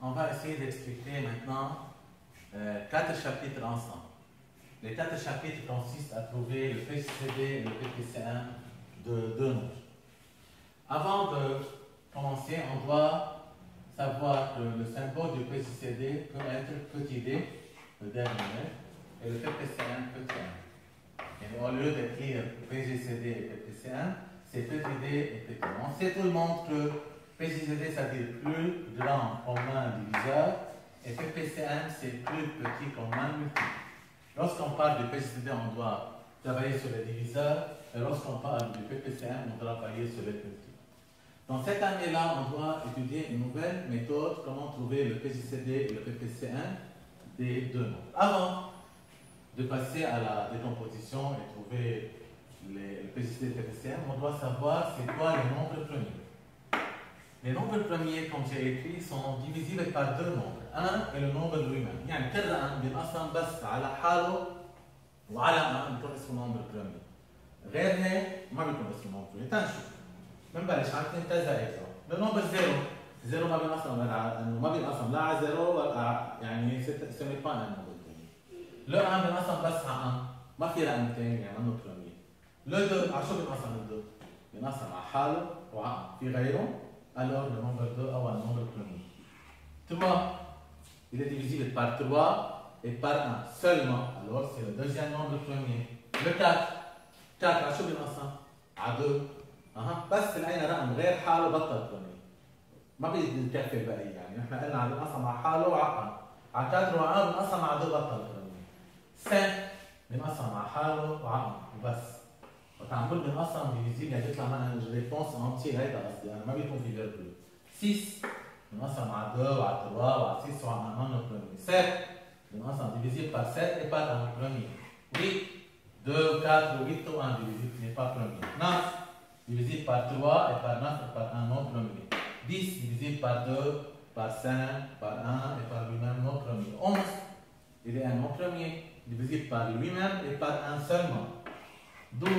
on va essayer d'expliquer maintenant 4 chapitres ensemble. Les 4 chapitres consistent à trouver le PCD et le PPC1 de deux nombres. Avant de commencer, on doit savoir que le symbole du PCD peut être petit d, le dernier, et le PPC1 petit 1. Et au lieu d'écrire PGCD et PPC1, c'est petit d et petit 1. On sait tout le monde que PGCD, ça veut dire plus grand commun diviseur, et PPC1, c'est plus petit commun multiple. Lorsqu'on parle du PGCD, on doit travailler sur les diviseurs, et lorsqu'on parle du PPC1, on doit travailler sur les multiples. Dans cette année-là, on doit étudier une nouvelle méthode, comment trouver le PGCD et le PPC1 des deux nombres. Avant de passer à la décomposition et trouver le PGCD et le PPC1, on doit savoir c'est quoi les nombres premiers. Les nombres premiers, comme j'ai écrit, sont divisibles par deux nombres. 1 et le nombre lui-même. يعني كل رقم بينقسم بس على حاله وعلى 1 بيكون اسمه نمبر بريمير. غير هيك ما بيكون اسمه نمبر بريمير. تنشوف. بنبلش على 2 زائد 0. النمبر 0 ما بينقسم انه ما بينقسم لا على 0 ولا يعني ce n'est pas un nombre بريمير. le 1 بينقسم بس على 1. ما في رقم ثاني يعني منه بريمير. le 2 على شو بينقسم ال 2؟ بينقسم على حاله وعلى 1. في غيره؟ alors le nombre 2 ou le nombre premier. 3, il est divisible par 3 et par 1 seulement. Alors c'est le deuxième nombre premier. Le 4, 4 على شو بينقسم؟ على 2. بس لقينا رقم غير حاله بطل بريمير. ما بيكفي الباقي يعني نحن قلنا على بينقسم على حاله وعلى 1. على 4 وعلى 1 بينقسم على 2 بطل بريمير. 5 بينقسم على حاله وعلى 1 وبس. وقت عم بقول بنقسم ديفيزيبل يعني بيطلع معنا ريبونس انتي هيدا قصدي انا ما بيكون في فيرجول. 6 بنقسم على 2 وعلى 3 وعلى 6 وعلى 1 بريمير. 7 بنقسم ديفيزيبل par 7 et par 1 premier. 8 2 4 8 ou 1 divisible n'est pas premier. 9 divisible par 3 et par 9 et par 1 non premier. 10 divisible par 2 par 5 par 1 et par lui-même non premier. 11 il est un non premier divisible par lui-même et par 1 seulement. 12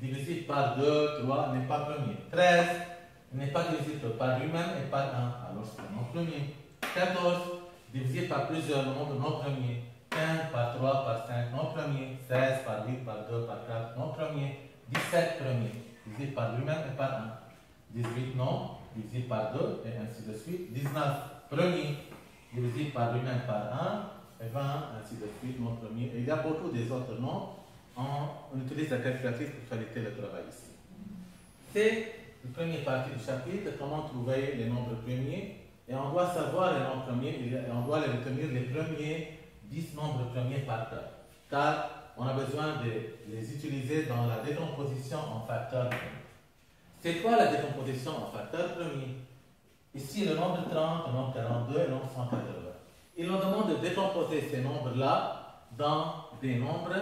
divisible par 2, 3 n'est pas premier. 13 n'est pas divisible par lui-même et par 1, alors c'est un non premier. 14 divisible par plusieurs nombres non premiers. 15 par 3, par 5 non premier. 16 par 8, par 2, par 4 non premier. 17 premier divisible par lui-même et par 1. 18 non divisible par 2 et ainsi de suite. 19 premier divisible par lui-même par 1 et 20 ainsi de suite non premier. Et il y a beaucoup des autres noms. On utilise la calculatrice pour faciliter le travail ici. C'est la première partie du chapitre, comment trouver les nombres premiers. Et on doit savoir les nombres premiers, et on doit les retenir les premiers 10 nombres premiers par cœur. Car on a besoin de les utiliser dans la décomposition en facteurs premiers. C'est quoi la décomposition en facteurs premiers? Ici, le nombre 30, le nombre 42 et le nombre 180. Il nous demande de décomposer ces nombres-là dans des nombres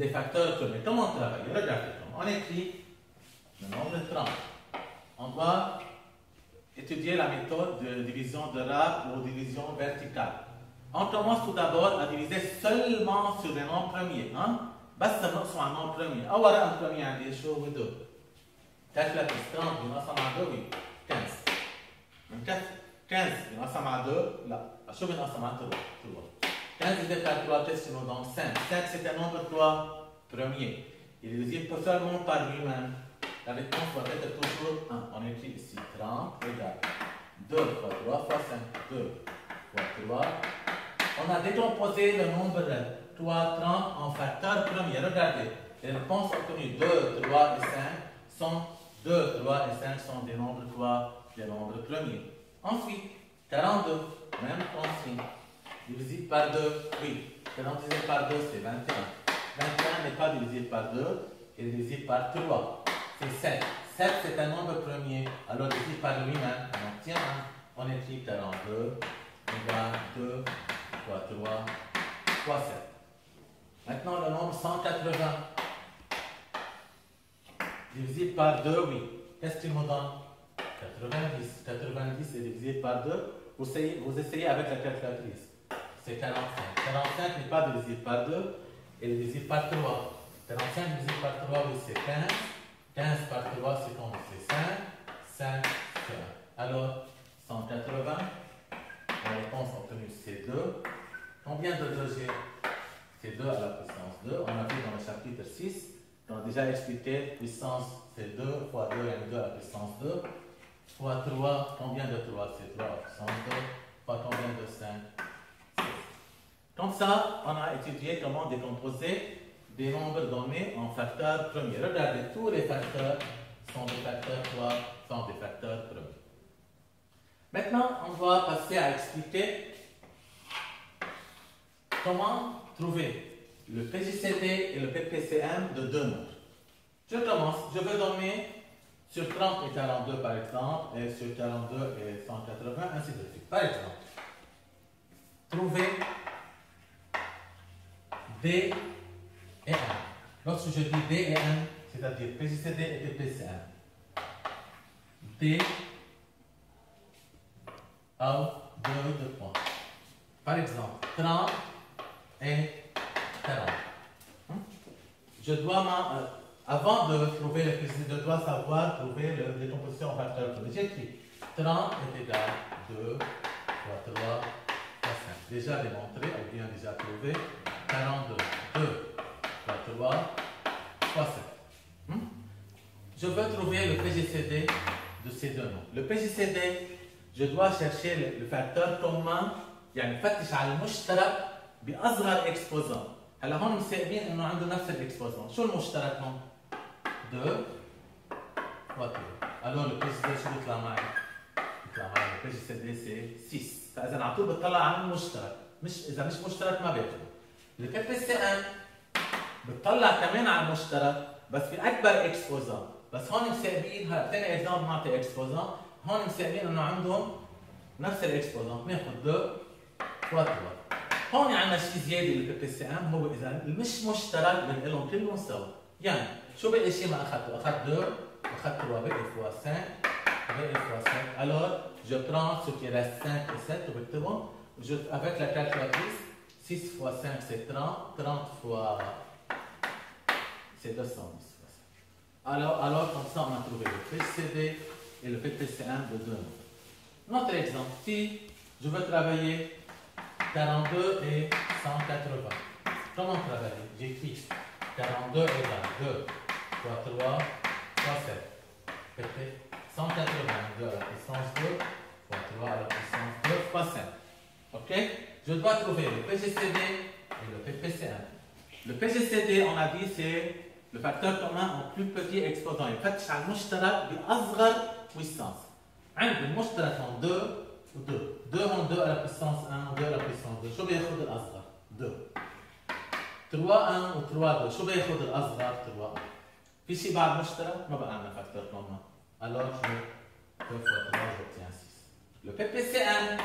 des facteurs premiers. Comment on travaille? Regardez comment. On écrit le nombre 30. On doit étudier la méthode de division de rate ou division verticale. On commence tout d'abord à diviser seulement sur les nombres premiers. بس بنقسم على النوع premier. أول رقم premier عندي شو هو 2. calculatrice 30 بنقسم على 2 15. بنكفي 15 بنقسم على 2 لا. شو بنقسم على 3 15 divisé par 3, qu'est-ce que nous donne 5. 5 c'est un nombre 3 premier. Il est divisible seulement par lui-même. La réponse doit être toujours 1. On écrit ici 30, regarde. 2 fois 3 fois 5. 2 fois 3. On a décomposé le nombre 3, 30 en facteurs premiers. Regardez, les réponses obtenues 2, 3 et 5 sont 2, 3 et 5 sont des nombres 3, des nombres premiers. Ensuite, 42, même consigne. Divisible par 2, oui. 40 divisé par 2, c'est 21. 21 n'est pas divisible par 2, il est divisible par 3. C'est 7. 7, c'est un nombre premier. Alors, divisible par lui-même, on obtient 1. On écrit 42 égale 2 fois 3 fois 7. Maintenant, le nombre 180. Divisible par 2, oui. Qu'est-ce qu'il nous donne? 90. 90 est divisé par 2. Vous essayez avec la calculatrice. C'est 45. 45 n'est pas divisible par 2, il est divisible par 3. 45 divisé par 3, oui, c'est 15. 15 par 3, c'est combien? C'est 5. 5, c'est 1. Alors, 180 la réponse obtenue c'est 2. Combien de 2 j'ai? C'est 2 à la puissance 2. On a vu dans le chapitre 6, on a déjà expliqué puissance c'est 2 fois 2 et 2 à la puissance 2. Fois 3, combien de 3? C'est 3 à la puissance 2. Fois combien de 5? 6. Comme ça, on a étudié comment décomposer des nombres donnés en facteurs premiers. Regardez, tous les facteurs sont des facteurs quoi? Sont des facteurs premiers. Maintenant, on va passer à expliquer comment trouver le PJCD et le PPCM de deux nombres. Je commence. Je veux donner sur 30 et 42 par exemple, et sur 42 et 180, ainsi de suite. Par exemple, trouver D et N. Lorsque je dis D et N, c'est-à-dire PJCD et PPCM. D à 2 points. Par exemple, 30 et 40. Je dois, avant de trouver le PJCD, je dois savoir trouver la décomposition en facteurs. J'écris 30 est égal à 2 fois 3 fois 5. Déjà démontré, ou bien déjà trouvé. 42, 2 fois 3 fois 7. Je veux trouver le PJCD de ces deux noms. Le PJCD, je dois chercher le facteur commun، يعني فتش على المشترك بأصغر اكسبوزون. هلا هون مساقبين انه عنده نفس الاكسبوزون. شو المشترك هون؟ 2 fois 2. Alors le PJCD شو بيطلع معي؟ بيطلع معي le PJCD c'est 6. فإذا على طول بتطلع على المشترك، مش إذا مش مشترك ما بياخذه. le PPCM بتطلع كمان على المشترك بس في أكبر اكسبوزون. بس هون مساقبين، هلا ثاني اكزامبل نعطي اكسبوزون، هون مساقبين انه عندهم نفس الاكسبوزون، بناخذ 2 fois 3. هون عندنا شيء زياده بالبي سي ام، هو اذا مش مشترك بنقول لهم كلهم سوا. يعني شو باقي شيء ما اخذته؟ اخذت 2 واخذت 3 باقي فوا 5 باقي فوا 5. Alors je prends ce qui reste 5 et 7 وبكتبهم avec la calculatrice. 6 fois 5 c'est 30, 30 fois c'est 210. Alors comme ça on a trouvé le PJCD et le PPCM de deux nombres. Notre exemple, si je veux travailler 42 et 180, comment travailler? J'écris 42 égale 2 fois 3 fois 7. 182 à la puissance 2 fois 3 à la puissance 2 fois 5. Ok? Je dois trouver le PJCD et le PPCM. Le PJCD, on a dit, c'est le facteur commun en plus petit exposant. يفتش على المشترك بأصغر puissance. عند المشترك هون 2 و 2. 2 هون 2 à la puissance 1 و 2 à la puissance 2. شو بياخذ الأصغر؟ 2. 3 1 و 3 2. شو بياخذ الأصغر؟ 3 1. في شيء بعد مشترك؟ ما بقى عندنا facteur commun. Alors je 2 fois 3 j'obtiens 6. Le PPCM,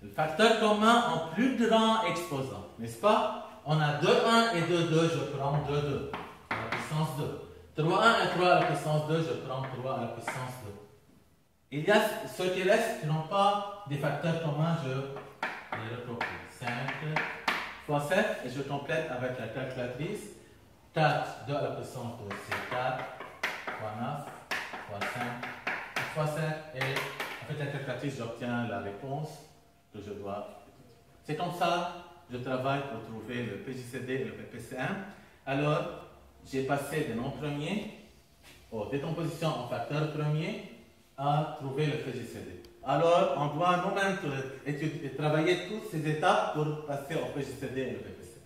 le facteur commun en plus grand exposant, n'est-ce pas? On a 2 1 et 2 2, je prends 2 2 à la puissance 2. 3 1 et 3 à la puissance 2, je prends 3 à la puissance 2. Il y a ceux qui restent qui n'ont pas des facteurs communs, je les recopie. 5 fois 7 et je complète avec la calculatrice. 4, 2 à la puissance 2, c'est 4 fois 9 fois 5 fois 5 et avec la calculatrice j'obtiens la réponse que je dois. C'est comme ça que je travaille pour trouver le PJCD et le PPCM. Alors, j'ai passé des noms premiers aux décompositions en facteurs premiers à trouver le PJCD. Alors, on doit nous-mêmes travailler toutes ces étapes pour passer au PJCD et le PPCM.